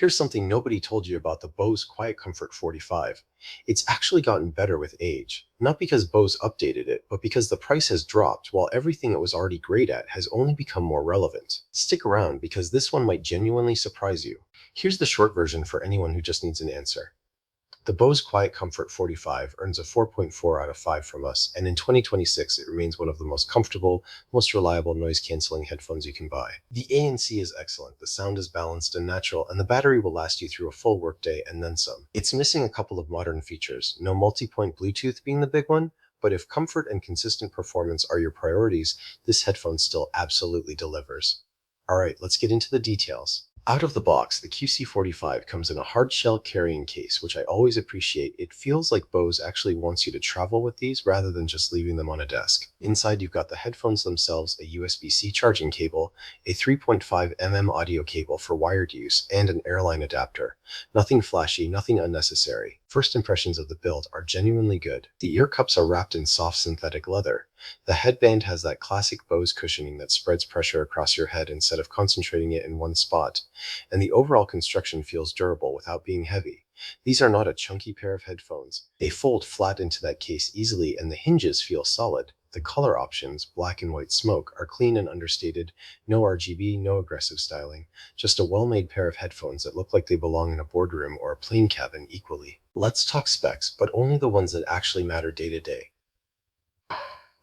Here's something nobody told you about the Bose Quietcomfort 45. It's actually gotten better with age, not because Bose updated it, but because the price has dropped while everything it was already great at has only become more relevant. Stick around because this one might genuinely surprise you. Here's the short version for anyone who just needs an answer. The Bose Quietcomfort 45 earns a 4.4 out of 5 from us, and in 2026 it remains one of the most comfortable, most reliable noise-canceling headphones you can buy. The ANC is excellent, the sound is balanced and natural, and the battery will last you through a full workday and then some. It's missing a couple of modern features, no multi-point Bluetooth being the big one, but if comfort and consistent performance are your priorities, this headphone still absolutely delivers. Alright, let's get into the details. Out of the box, the QC45 comes in a hard-shell carrying case, which I always appreciate. It feels like Bose actually wants you to travel with these rather than just leaving them on a desk. Inside, you've got the headphones themselves, a USB-C charging cable, a 3.5 mm audio cable for wired use, and an airline adapter. Nothing flashy, nothing unnecessary. First impressions of the build are genuinely good. The ear cups are wrapped in soft synthetic leather. The headband has that classic Bose cushioning that spreads pressure across your head instead of concentrating it in one spot, and the overall construction feels durable without being heavy. These are not a chunky pair of headphones. They fold flat into that case easily and the hinges feel solid. The color options, black and white smoke, are clean and understated. No RGB, no aggressive styling. Just a well-made pair of headphones that look like they belong in a boardroom or a plane cabin equally. Let's talk specs, but only the ones that actually matter day to day.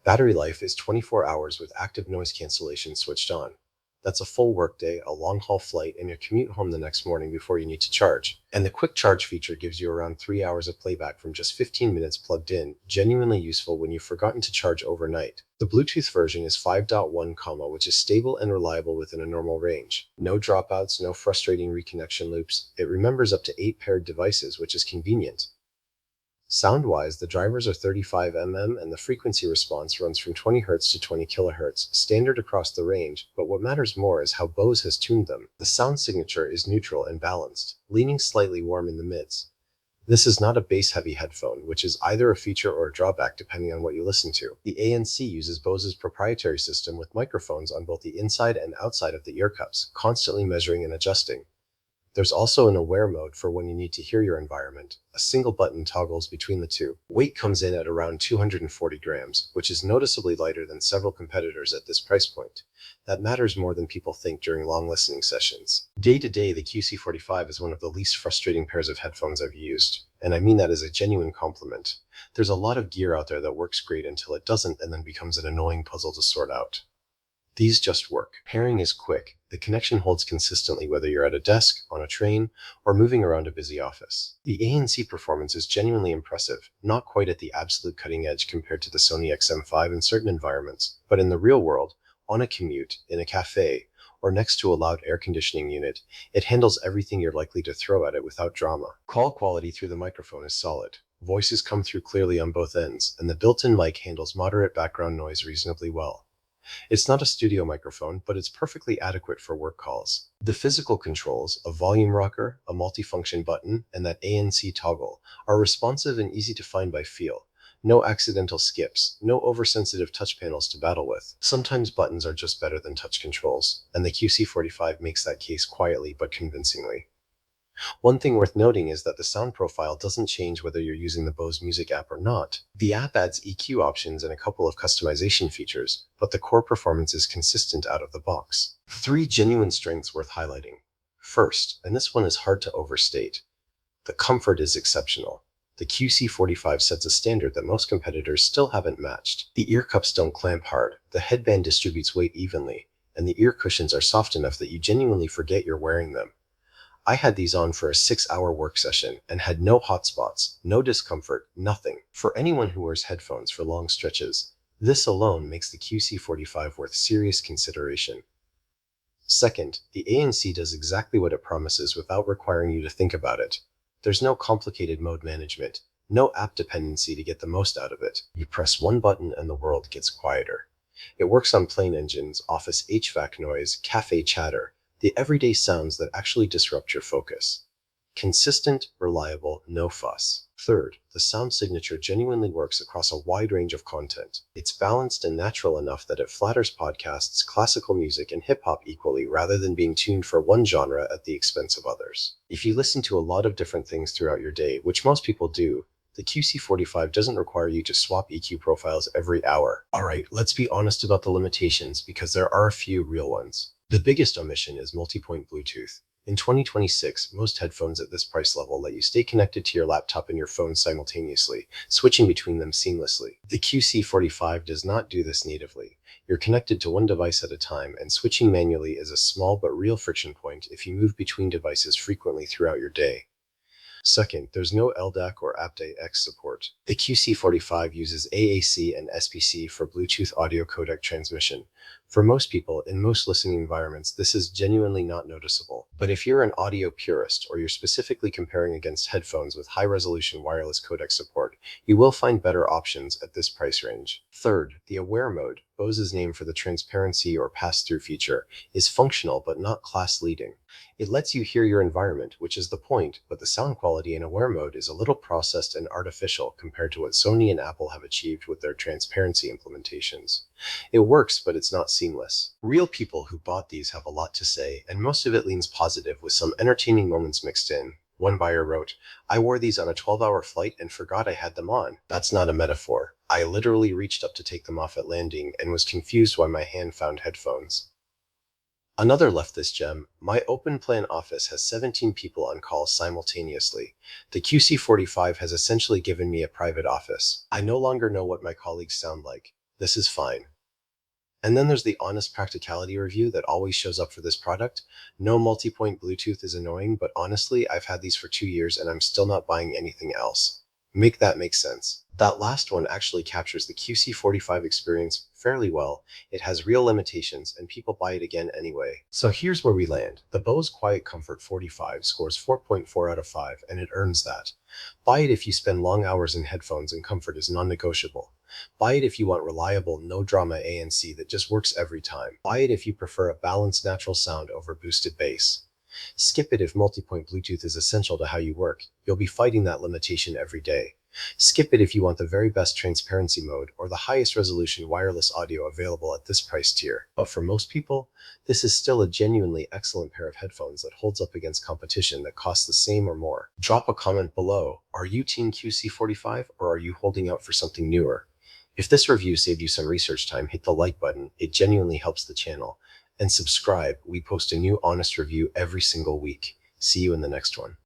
Battery life is 24 hours with active noise cancellation switched on. That's a full workday, a long-haul flight, and your commute home the next morning before you need to charge. And the quick charge feature gives you around 3 hours of playback from just 15 minutes plugged in, genuinely useful when you've forgotten to charge overnight. The Bluetooth version is 5.1, which is stable and reliable within a normal range. No dropouts, no frustrating reconnection loops. It remembers up to 8 paired devices, which is convenient. Sound-wise, the drivers are 35 mm and the frequency response runs from 20 Hz to 20 kHz, standard across the range, but what matters more is how Bose has tuned them. The sound signature is neutral and balanced, leaning slightly warm in the mids. This is not a bass-heavy headphone, which is either a feature or a drawback depending on what you listen to. The ANC uses Bose's proprietary system with microphones on both the inside and outside of the ear cups, constantly measuring and adjusting. There's also an aware mode for when you need to hear your environment. A single button toggles between the two. Weight comes in at around 240 grams, which is noticeably lighter than several competitors at this price point. That matters more than people think during long listening sessions. Day to day, the QC45 is one of the least frustrating pairs of headphones I've used, and I mean that as a genuine compliment. There's a lot of gear out there that works great until it doesn't and then becomes an annoying puzzle to sort out. These just work. Pairing is quick. The connection holds consistently whether you're at a desk, on a train, or moving around a busy office. The ANC performance is genuinely impressive, not quite at the absolute cutting edge compared to the Sony XM5 in certain environments, but in the real world, on a commute, in a cafe, or next to a loud air conditioning unit, it handles everything you're likely to throw at it without drama. Call quality through the microphone is solid. Voices come through clearly on both ends, and the built-in mic handles moderate background noise reasonably well. It's not a studio microphone, but it's perfectly adequate for work calls. The physical controls, a volume rocker, a multifunction button, and that ANC toggle, are responsive and easy to find by feel. No accidental skips, no oversensitive touch panels to battle with. Sometimes buttons are just better than touch controls, and the QC45 makes that case quietly but convincingly. One thing worth noting is that the sound profile doesn't change whether you're using the Bose Music app or not. The app adds EQ options and a couple of customization features, but the core performance is consistent out of the box. 3 genuine strengths worth highlighting. First, and this one is hard to overstate, the comfort is exceptional. The QC45 sets a standard that most competitors still haven't matched. The ear cups don't clamp hard, the headband distributes weight evenly, and the ear cushions are soft enough that you genuinely forget you're wearing them. I had these on for a 6-hour work session and had no hot spots, no discomfort, nothing. For anyone who wears headphones for long stretches, this alone makes the QC45 worth serious consideration. Second, the ANC does exactly what it promises without requiring you to think about it. There's no complicated mode management, no app dependency to get the most out of it. You press one button and the world gets quieter. It works on plane engines, office HVAC noise, cafe chatter, the everyday sounds that actually disrupt your focus. Consistent, reliable, no fuss. Third, the sound signature genuinely works across a wide range of content. It's balanced and natural enough that it flatters podcasts, classical music, and hip hop equally rather than being tuned for one genre at the expense of others. If you listen to a lot of different things throughout your day, which most people do, the QC45 doesn't require you to swap EQ profiles every hour. Alright, let's be honest about the limitations because there are a few real ones. The biggest omission is multi-point Bluetooth. In 2026, most headphones at this price level let you stay connected to your laptop and your phone simultaneously, switching between them seamlessly. The QC45 does not do this natively. You're connected to one device at a time, and switching manually is a small but real friction point if you move between devices frequently throughout your day. Second, there's no LDAC or aptX support. The QC45 uses AAC and SPC for Bluetooth audio codec transmission. For most people, in most listening environments, this is genuinely not noticeable. But if you're an audio purist or you're specifically comparing against headphones with high-resolution wireless codec support, you will find better options at this price range. Third, the Aware mode, Bose's name for the transparency or pass-through feature, is functional but not class-leading. It lets you hear your environment, which is the point, but the sound quality in Aware mode is a little processed and artificial compared to what Sony and Apple have achieved with their transparency implementations. It works, but it's not seamless. Real people who bought these have a lot to say, and most of it leans positive with some entertaining moments mixed in. One buyer wrote, "I wore these on a 12-hour flight and forgot I had them on." That's not a metaphor. I literally reached up to take them off at landing and was confused why my hand found headphones. Another left this gem. My open plan office has 17 people on call simultaneously. The QC45 has essentially given me a private office. I no longer know what my colleagues sound like. This is fine. And then there's the honest practicality review that always shows up for this product. No multi-point Bluetooth is annoying, but honestly, I've had these for 2 years and I'm still not buying anything else. Make that make sense. That last one actually captures the QC45 experience fairly well. It has real limitations and people buy it again anyway. So here's where we land. The Bose Quietcomfort 45 scores 4.4 out of 5 and it earns that. Buy it if you spend long hours in headphones and comfort is non-negotiable. Buy it if you want reliable, no-drama ANC that just works every time. Buy it if you prefer a balanced natural sound over boosted bass. Skip it if multi-point Bluetooth is essential to how you work. You'll be fighting that limitation every day. Skip it if you want the very best transparency mode or the highest resolution wireless audio available at this price tier. But for most people, this is still a genuinely excellent pair of headphones that holds up against competition that costs the same or more. Drop a comment below. Are you Team QC45 or are you holding out for something newer? If this review saved you some research time, hit the like button. It genuinely helps the channel. And subscribe. We post a new honest review every single week. See you in the next one.